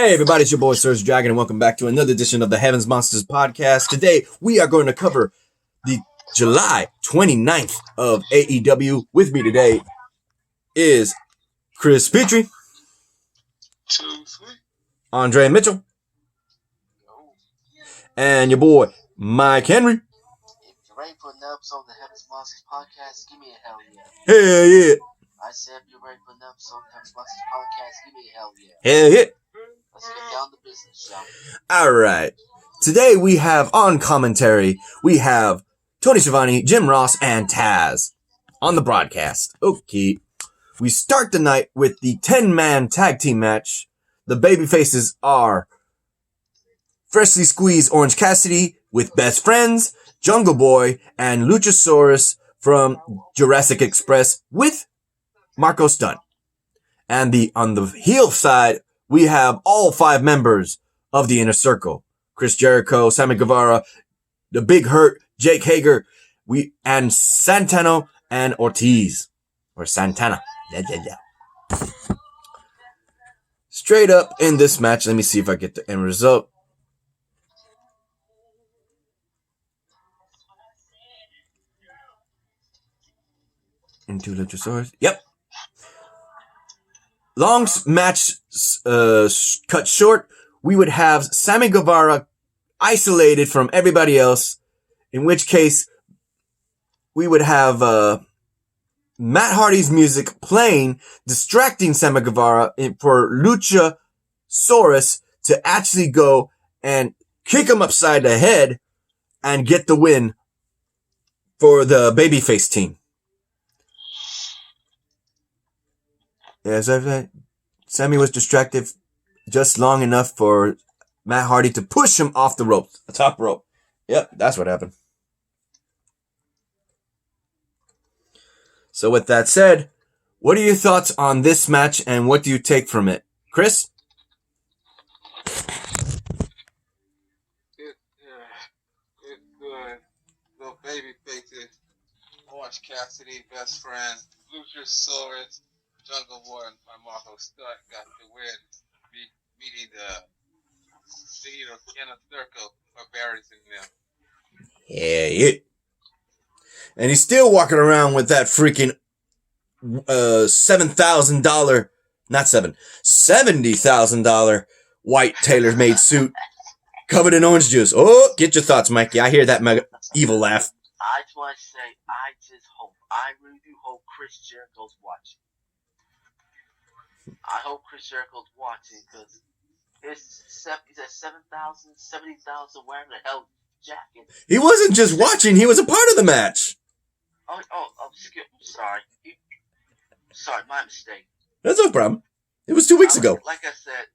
Hey everybody, it's your boy SergDragon and welcome back to another edition of the Heavens Monsters podcast. Today we are going to cover the July 29th of AEW. With me today is Chris Petrie, Andre Mitchell, and your boy Mike Henry. If you're ready for another episode of the Heavens Monsters podcast, give me a hell yeah. Hell yeah. I said if you're ready for another episode of the Heavens Monsters podcast, give me a hell yeah. Hell yeah. Let's get down to business, shall we? Alright. Today we have on commentary, we have Tony Schiavone, Jim Ross, and Taz on the broadcast. Okay. We start the night with the 10-man tag team match. The babyfaces are Freshly Squeezed Orange Cassidy with Best Friends, Jungle Boy, and Luchasaurus from Jurassic Express with Marco Stunt. And on the heel side, we have all 5 members of the Inner Circle. Chris Jericho, Sammy Guevara, The Big Hurt, Jake Hager, and Santana and Ortiz. Or Santana. Straight up in this match, let me see if I get the end result. Into Luchasaurus. Yep. Long match cut short. We would have Sammy Guevara isolated from everybody else, in which case we would have Matt Hardy's music playing, distracting Sammy Guevara for Luchasaurus to actually go and kick him upside the head and get the win for the babyface team. Yeah, so Sammy was distracted just long enough for Matt Hardy to push him off the top rope. Yep, that's what happened. So with that said, what are your thoughts on this match and what do you take from it? Chris? It's good. Little baby faces. Orange Cassidy, Best Friend, Luchasaurus, Jungle Boy, and Marco Stunt got the win, meeting the Inner Circle for embarrassing them. Yeah. And he's still walking around with that freaking $70,000 white tailor-made suit covered in orange juice. Oh, get your thoughts, Mikey. I hear that mega evil laugh. I just want to say, I really do hope Chris Jericho's watching. I hope Chris Jericho's watching because he's at 7,000, 70,000 wearing the hell jacket. He wasn't just watching, he was a part of the match. Sorry, my mistake. That's no problem. It was 2 weeks ago. Like I said,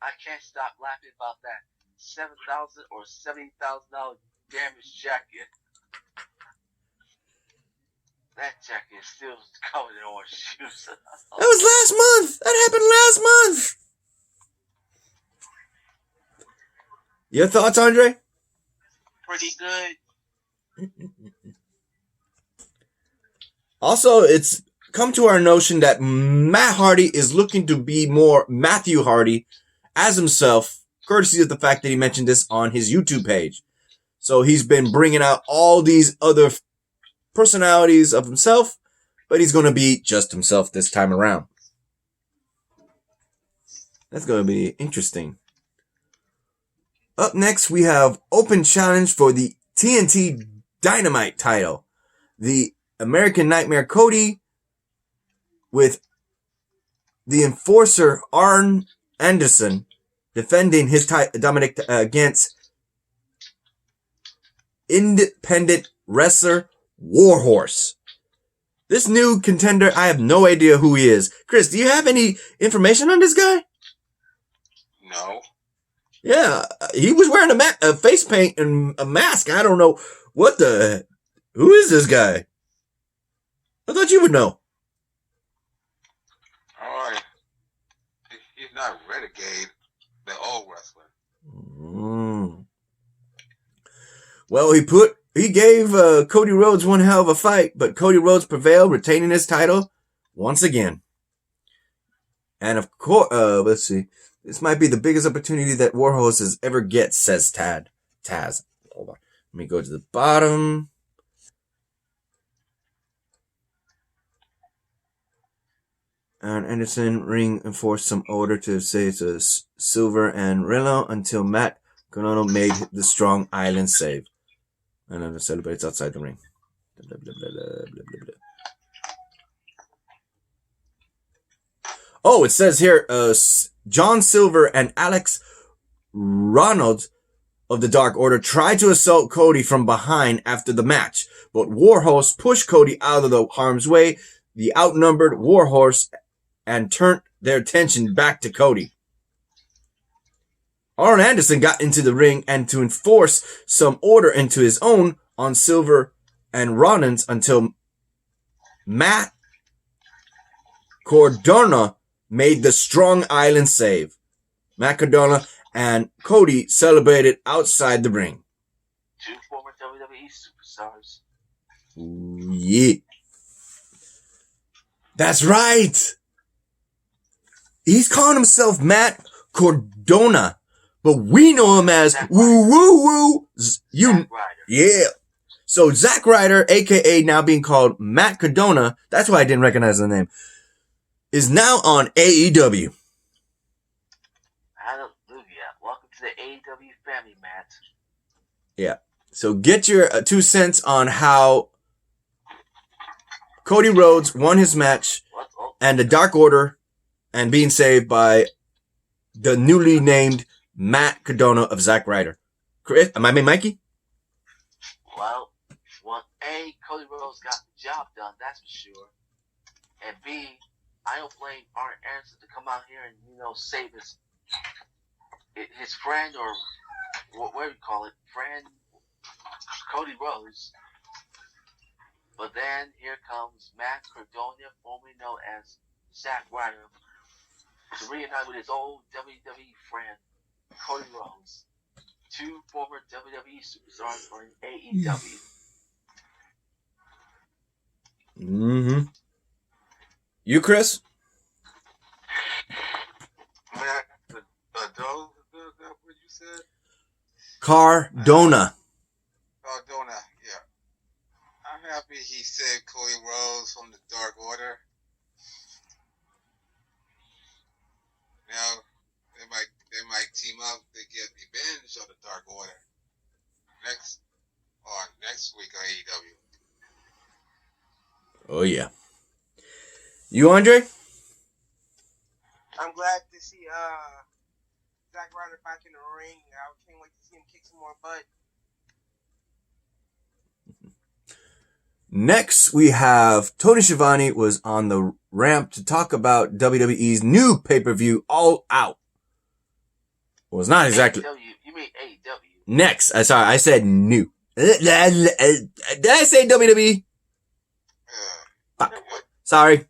I can't stop laughing about that $7,000 or $70,000 damaged jacket. That jacket is still covered in orange juice. That was last month. That happened last month. Your thoughts, Andre? Pretty good. Also, it's come to our notion that Matt Hardy is looking to be more Matthew Hardy as himself, courtesy of the fact that he mentioned this on his YouTube page. So he's been bringing out all these other personalities of himself, but he's going to be just himself this time around. That's going to be interesting. Up next, we have open challenge for the TNT Dynamite title. The American Nightmare Cody with the Enforcer Arn Anderson defending his Dominic against independent wrestler Warhorse. This new contender, I have no idea who he is. Chris, do you have any information on this guy? No. Yeah, he was wearing a face paint and a mask. I don't know who is this guy? I thought you would know. Alright. He's not Renegade, the old wrestler. Well, he gave Cody Rhodes one hell of a fight, but Cody Rhodes prevailed, retaining his title once again. And of course, let's see. This might be the biggest opportunity that Warhorse has ever get, says Taz. Hold on. Let me go to the bottom. And Anderson ring enforced some order to say to Silver and Rillo until Matt Cardona made the strong island save. And then celebrates outside the ring. Blah, blah, blah, blah, blah, blah, blah. Oh, it says here, John Silver and Alex Ronald of the Dark Order tried to assault Cody from behind after the match, but Warhorse pushed Cody out of the harm's way, the outnumbered Warhorse, and turned their attention back to Cody. Arn Anderson got into the ring and to enforce some order into his own on Silver and Rollins until Matt Cardona made the strong island save. Matt Cardona and Cody celebrated outside the ring. Two former WWE superstars. Ooh, yeah. That's right. He's calling himself Matt Cardona, but we know him as Woo Woo Woo. Zack Ryder. Yeah. So Zack Ryder, aka now being called Matt Cardona, that's why I didn't recognize the name, is now on AEW. Hallelujah. Welcome to the AEW family, Matt. Yeah. So get your 2 cents on how Cody Rhodes won his match and the Dark Order and being saved by the newly named Matt Cardona of Zack Ryder. Chris, am I being Mikey? Well, A, Cody Rhodes got the job done, that's for sure. And B, I don't blame Arn Anderson to come out here and, save his friend, or what do you call it, friend, Cody Rhodes. But then here comes Matt Cardona, formerly known as Zack Ryder, to reunite with his old WWE friend, Cody Rhodes. Two former WWE superstars are in AEW. Mm-hmm. You, Chris? Matt, what you said? Cardona. Cardona, yeah. I'm happy he saved Cody Rhodes from the Dark Order. Now they might team up to get revenge of the Dark Order next week on AEW. Oh yeah. You, Andre? I'm glad to see Zack Ryder back in the ring. I can't wait to see him kick some more butt. Next, we have Tony Schiavone was on the ramp to talk about WWE's new pay-per-view, All Out. Well, it's not exactly. AEW, you mean AEW? Next, I said new. Did I say WWE? Fuck. Sorry.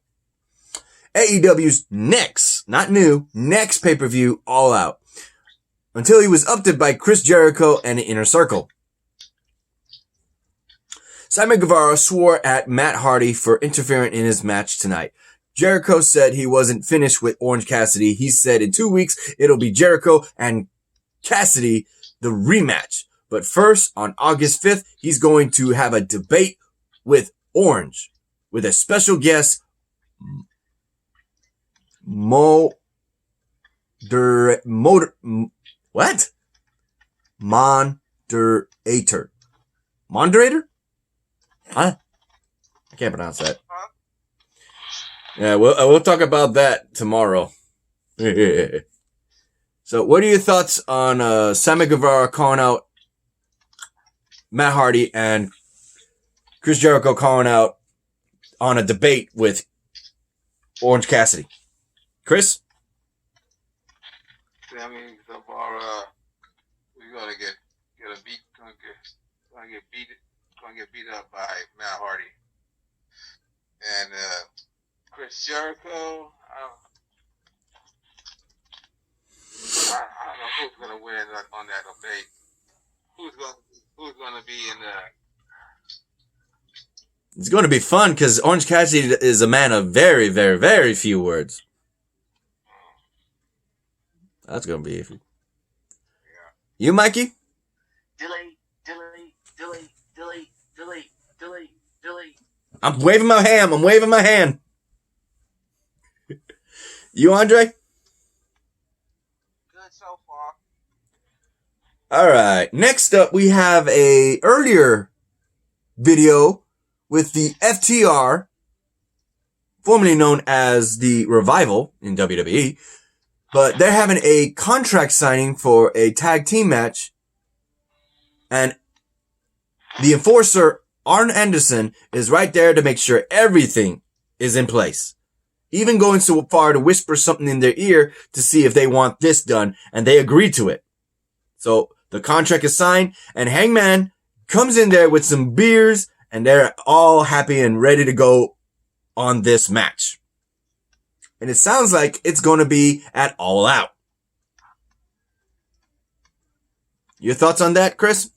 AEW's next, not new, next pay-per-view, All Out. Until he was upped by Chris Jericho and the Inner Circle. Sammy Guevara swore at Matt Hardy for interfering in his match tonight. Jericho said he wasn't finished with Orange Cassidy. He said in 2 weeks, it'll be Jericho and Cassidy, the rematch. But first, on August 5th, he's going to have a debate with Orange, with a special guest, Moderator? Moderator? Huh? I can't pronounce that. Huh? Yeah, we'll talk about that tomorrow. So, what are your thoughts on Sammy Guevara calling out Matt Hardy and Chris Jericho calling out on a debate with Orange Cassidy? Chris? Sammy Guevara, we're gonna get beat up by Matt Hardy. And Chris Jericho, I don't know who's gonna win on that debate. Who's gonna be in the? It's going to be fun because Orange Cassidy is a man of very, very, very few words. That's gonna be iffy. Yeah. You, Mikey? Delete, delete, delete, delete, delete, delete, delete. I'm waving my hand. I'm waving my hand. You, Andre? Good so far. All right. Next up, we have a earlier video with the FTR, formerly known as the Revival in WWE, but they're having a contract signing for a tag team match, and the enforcer, Arn Anderson, is right there to make sure everything is in place. Even going so far to whisper something in their ear to see if they want this done, and they agree to it. So the contract is signed, and Hangman comes in there with some beers, and they're all happy and ready to go on this match. And it sounds like it's going to be at All Out. Your thoughts on that, Chris?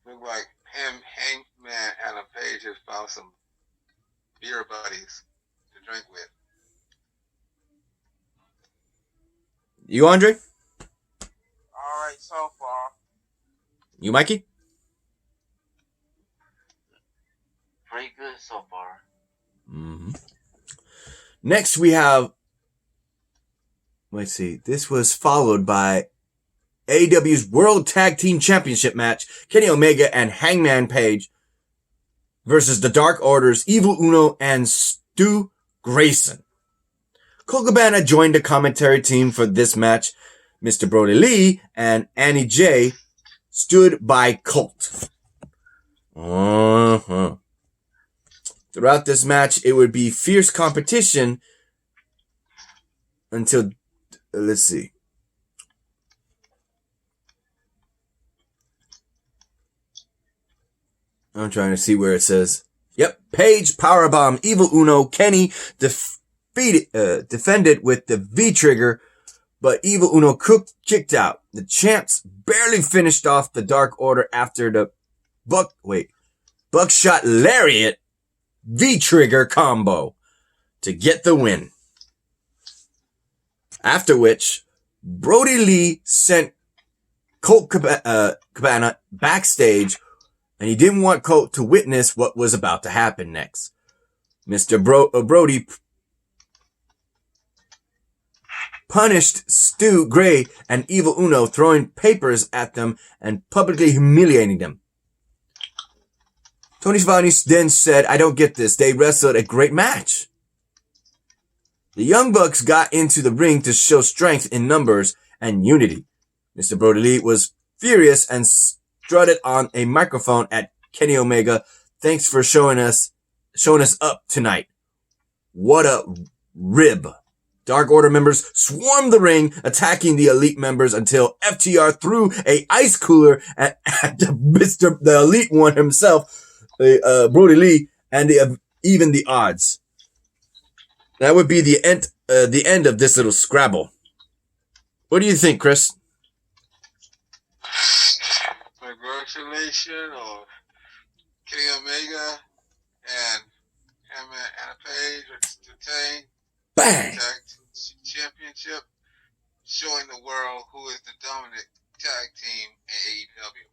Look like Hangman and a Page has found some beer buddies to drink with. You, Andre? Alright so far. You, Mikey? Pretty good so far. Mm-hmm. Next, we have, let's see, this was followed by AEW's World Tag Team Championship match, Kenny Omega and Hangman Page versus the Dark Order's Evil Uno and Stu Grayson. Colt Cabana joined the commentary team for this match. Mr. Brody Lee and Annie J stood by Colt. Uh-huh. Throughout this match, it would be fierce competition until, let's see. I'm trying to see where it says. Yep, Page powerbomb Evil Uno. Kenny defended with the V-trigger, but Evil Uno kicked out. The champs barely finished off the Dark Order after the buckshot lariat V-trigger combo to get the win. After which, Brody Lee sent Colt Cabana backstage, and he didn't want Colt to witness what was about to happen next. Mr. Brody punished Stu Gray and Evil Uno, throwing papers at them and publicly humiliating them. Tony Schiavone then said, "I don't get this. They wrestled a great match." The Young Bucks got into the ring to show strength in numbers and unity. Mr. Brody Lee was furious and strutted on a microphone at Kenny Omega. "Thanks for showing us up tonight. What a rib." Dark Order members swarmed the ring, attacking the Elite members until FTR threw a ice cooler at the Elite one himself, Brody Lee, and even the odds. That would be the end of this little Scrabble. What do you think, Chris? Congratulations on Kenny Omega and Hangman and Page retain Bang! Tag Championship, showing the world who is the dominant tag team in AEW.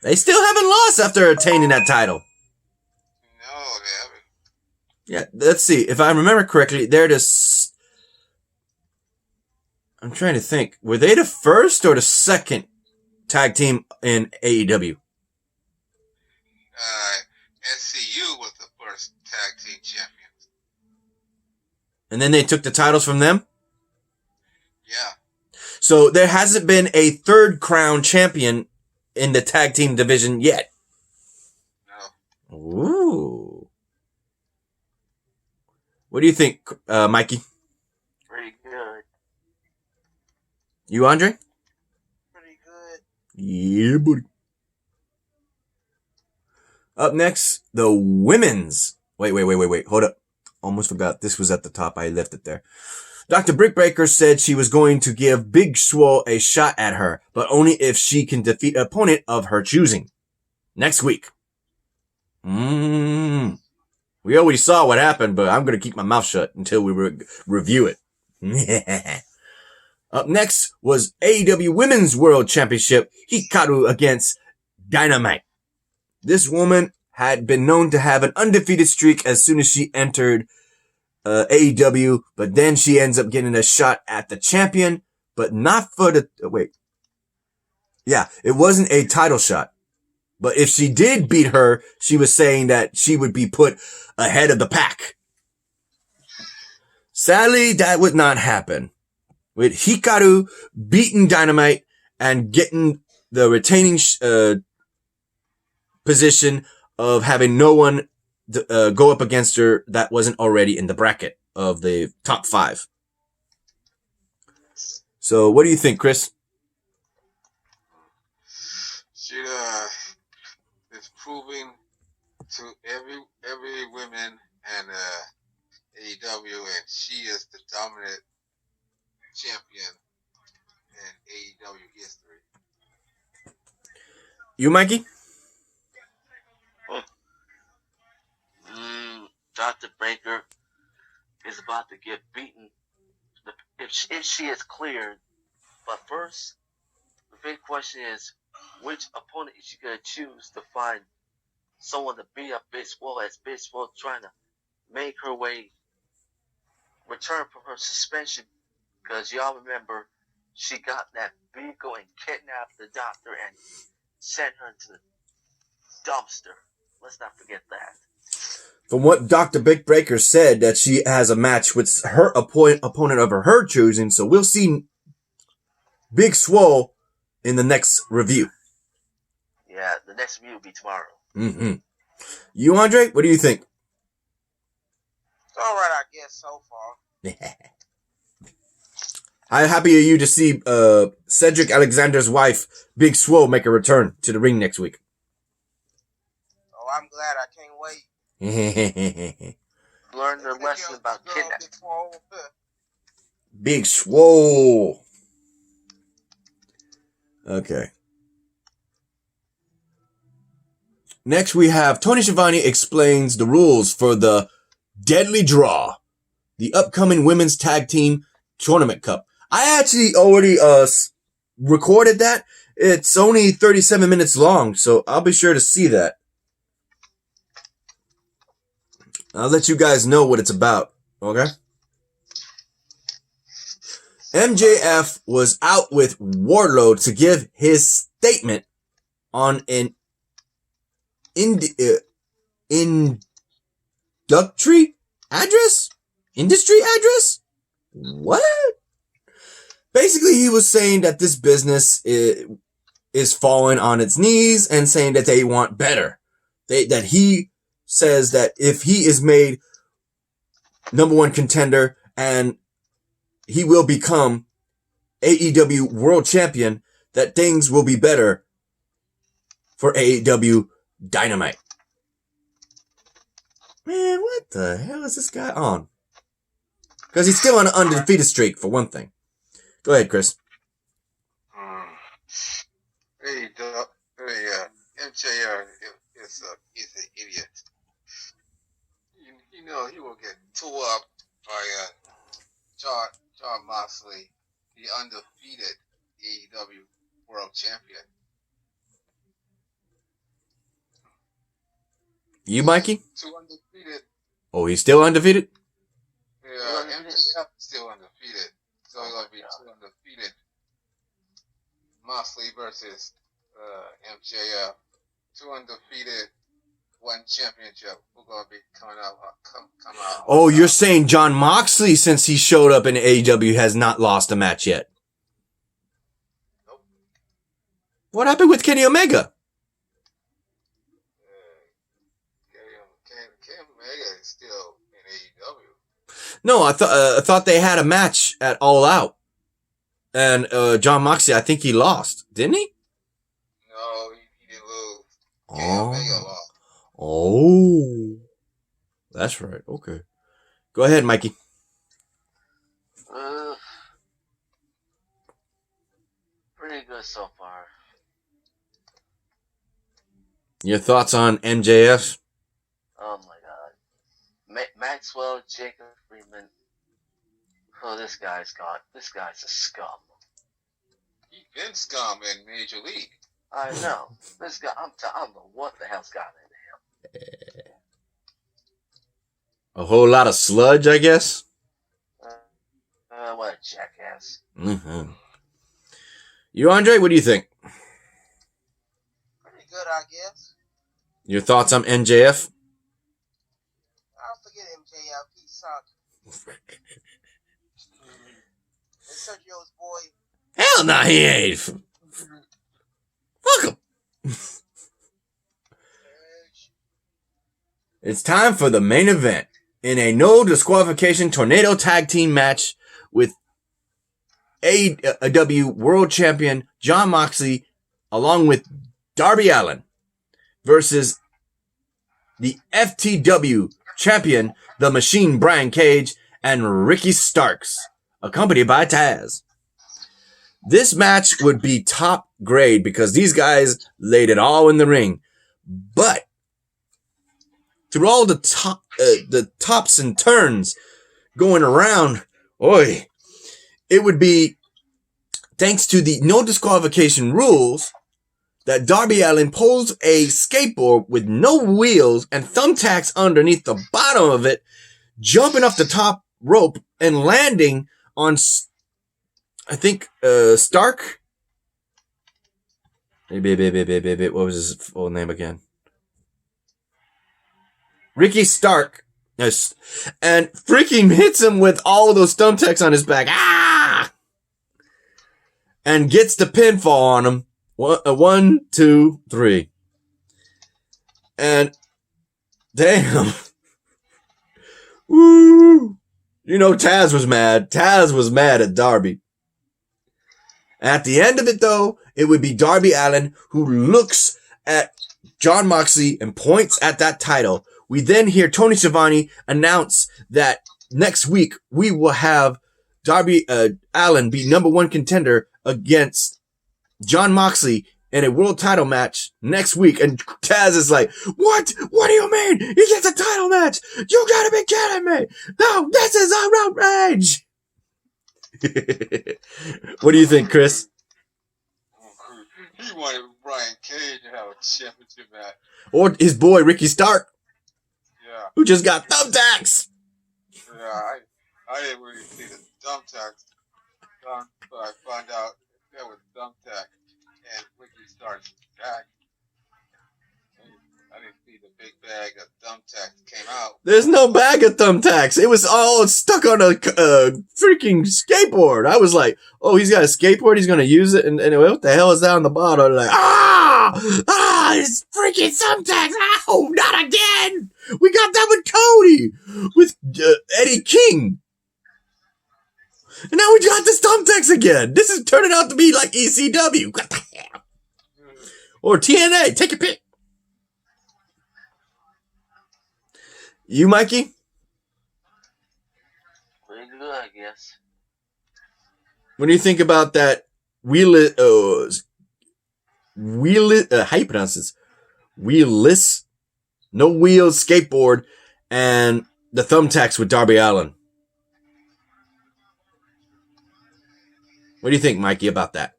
They still haven't lost after attaining that title. No, they haven't. Yeah, let's see. If I remember correctly, they're the... I'm trying to think. Were they the first or the second tag team in AEW? SCU was the first tag team champions. And then they took the titles from them? Yeah. So there hasn't been a third crown champion in the tag team division yet. No. Ooh. What do you think, Mikey? Pretty good. You, Andre? Pretty good. Yeah, buddy. Up next, the women's. Wait. Hold up. Almost forgot. This was at the top. I left it there. Dr. Brickbreaker said she was going to give Big Swole a shot at her, but only if she can defeat an opponent of her choosing. Next week. We already saw what happened, but I'm going to keep my mouth shut until we review it. Up next was AEW Women's World Championship, Hikaru against Dynamite. This woman had been known to have an undefeated streak as soon as she entered AEW, but then she ends up getting a shot at the champion, but not for the... it wasn't a title shot. But if she did beat her, she was saying that she would be put ahead of the pack. Sadly, that would not happen. With Hikaru beating Dynamite and getting the retaining position of having no one go up against her that wasn't already in the bracket of the top 5. So what do you think, Chris? She is proving to every woman and AEW, and she is the dominant champion in AEW history. You, Mikey? Dr. Baker is about to get beaten if she is cleared. But first, the big question is, which opponent is she going to choose to find someone to beat up Big Swole, as Big Swole trying to make her way, return from her suspension? Because y'all remember, she got that vehicle and kidnapped the doctor and sent her to the dumpster. Let's not forget that. From what Dr. Big Breaker said, that she has a match with her opponent of her choosing, so we'll see Big Swole in the next review. Yeah, the next review will be tomorrow. Mm-hmm. You, Andre, what do you think? It's all right, I guess, so far. How happy are you to see Cedric Alexander's wife, Big Swole, make a return to the ring next week? Oh, I'm glad. I can't wait. Learn the lesson about kidnapping. Big Swole. Okay. Next we have Tony Schiavone explains the rules for the Deadly Draw, the upcoming Women's Tag Team Tournament Cup. I actually already recorded that. It's only 37 minutes long, so I'll be sure to see that. I'll let you guys know what it's about, okay? MJF was out with Wardlow to give his statement on an industry address? What? Basically, he was saying that this business is falling on its knees and saying that they want better. That he says that if he is made number 1 contender and he will become AEW World Champion, that things will be better for AEW Dynamite. Man, what the hell is this guy on? Because he's still on an undefeated streak, for one thing. Go ahead, Chris. MJR is an idiot. You know he will get tore up by John Moxley, the undefeated AEW World Champion. You, Mikey? 2 undefeated. Oh, he's still undefeated? Yeah, MJF is still undefeated. So it's going to be 2 undefeated. Moxley versus MJF. 2 undefeated, 1 championship. We're going to be coming out. Oh, you're saying John Moxley, since he showed up in AEW, has not lost a match yet? Nope. What happened with Kenny Omega? Kenny Omega is still in AEW. No, I thought they had a match at All Out. And John Moxley, I think he lost. Didn't he? No, he didn't lose. Kenny Omega lost. Oh. That's right. Okay. Go ahead, Mikey. Pretty good so far. Your thoughts on MJF? Oh my God. Maxwell, Jacob Freeman. Oh, this guy's gone. This guy's a scum. He's been scum in Major League. I know. This guy, I don't know what the hell's got into him. A whole lot of sludge, I guess. What a jackass. Mm-hmm. You, Andre, what do you think? Pretty good, I guess. Your thoughts on NJF? I'll forget MJF. He sucked. And Sergio's boy. Hell no, he ain't. Fuck him. It's time for the main event in a no disqualification tornado tag team match with AEW World Champion Jon Moxley along with Darby Allin versus the FTW Champion, the Machine Brian Cage, and Ricky Starks, accompanied by Taz. This match would be top grade because these guys laid it all in the ring. But through all the tops and turns going around, it would be thanks to the no disqualification rules that Darby Allin pulls a skateboard with no wheels and thumbtacks underneath the bottom of it, jumping off the top rope and landing on, I think, Stark. What was his full name again? Ricky Stark. Yes. And freaking hits him with all those thumbtacks on his back. Ah! And gets the pinfall on him. 1, 2, 3. And damn. Woo! You know, Taz was mad. Taz was mad at Darby. At the end of it, though, it would be Darby Allin who looks at Jon Moxley and points at that title. We then hear Tony Schiavone announce that next week we will have Darby Allin be number 1 contender against Jon Moxley in a world title match next week. And Taz is like, what? What do you mean? He gets a title match? You gotta be kidding me. No, this is outrage. What do you think, Chris? He wanted Brian Cage to have a championship match. Or his boy, Ricky Stark. Yeah. Who just got thumbtacks. Yeah, I didn't really see the thumbtacks. But I found out that was thumbtack and Ricky Stark's back. I didn't see the big bag of thumbtacks came out. There's no bag of thumbtacks. It was all stuck on a freaking skateboard. I was like, oh, he's got a skateboard. He's going to use it. And what the hell is that on the bottom? Like, it's freaking thumbtacks. Oh, not again. We got that with Cody, with Eddie King. And now we got the thumbtacks again. This is turning out to be like ECW. What the hell? Or TNA. Take a pick. You, Mikey? Pretty good, I guess. What do you think about that how you pronounce this? Wheelless, no wheels skateboard, and the thumbtacks with Darby Allin. What do you think, Mikey, about that?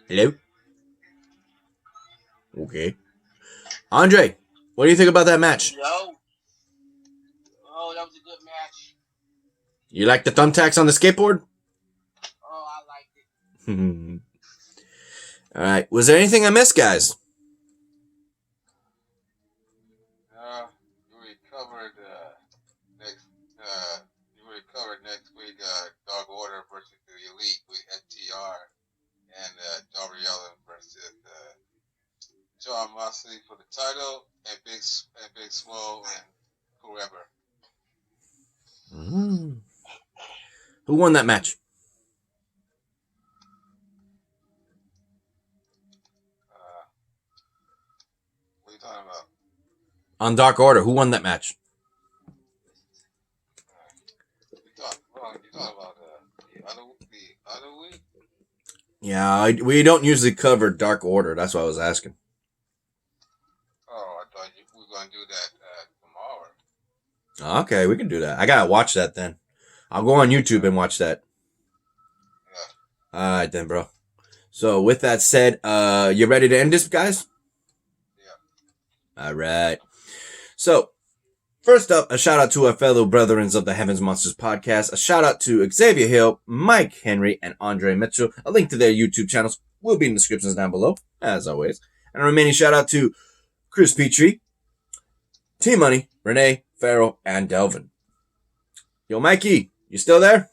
Hello? Okay. Andre, what do you think about that match? Oh, that was a good match. You like the thumbtacks on the skateboard? Oh, I liked it. All right. Was there anything I missed, guys? next week. Dark Order versus the Elite with FTR and Darby Allin versus Jon Moxley for the title and Big Swole and whoever. Who won that match? What are you talking about? On Dark Order, who won that match? You talking about the other week? Yeah, we don't usually cover Dark Order. That's why I was asking. Oh, I thought we were going to do that Okay, we can do that. I gotta watch that then. I'll go on YouTube and watch that. Yeah. All right then, bro. So with that said, you ready to end this, guys? Yeah. All right. So first up, a shout out to our fellow brethren of the Heavens Monsters podcast. A shout out to Xavier Hill, Mike Henry, and Andre Mitchell. A link to their YouTube channels will be in the descriptions down below, as always. And a remaining shout out to Chris Petrie, T Money, Renee, Farrell, and Delvin. Yo, Mikey, you still there?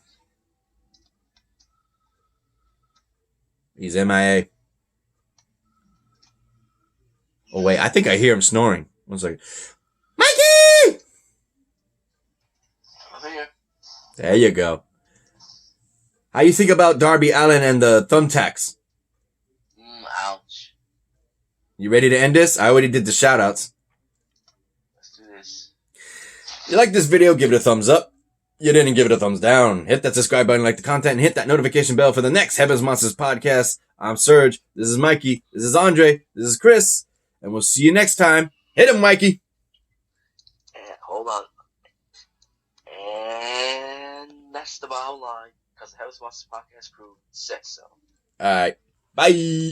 He's MIA. Oh, wait, I think I hear him snoring. 1 second. Mikey! I'm here. There you go. How you think about Darby Allin and the thumbtacks? Ouch. You ready to end this? I already did the shout outs. Let's do this. If you like this video, give it a thumbs up. You didn't give it a thumbs down. Hit that subscribe button, like the content, and hit that notification bell for the next Heavens Monsters podcast. I'm Serge. This is Mikey. This is Andre. This is Chris. And we'll see you next time. Hit him, Mikey. And hold on. And that's the bottom line. Because the House Monsters Podcast crew said so. All right. Bye.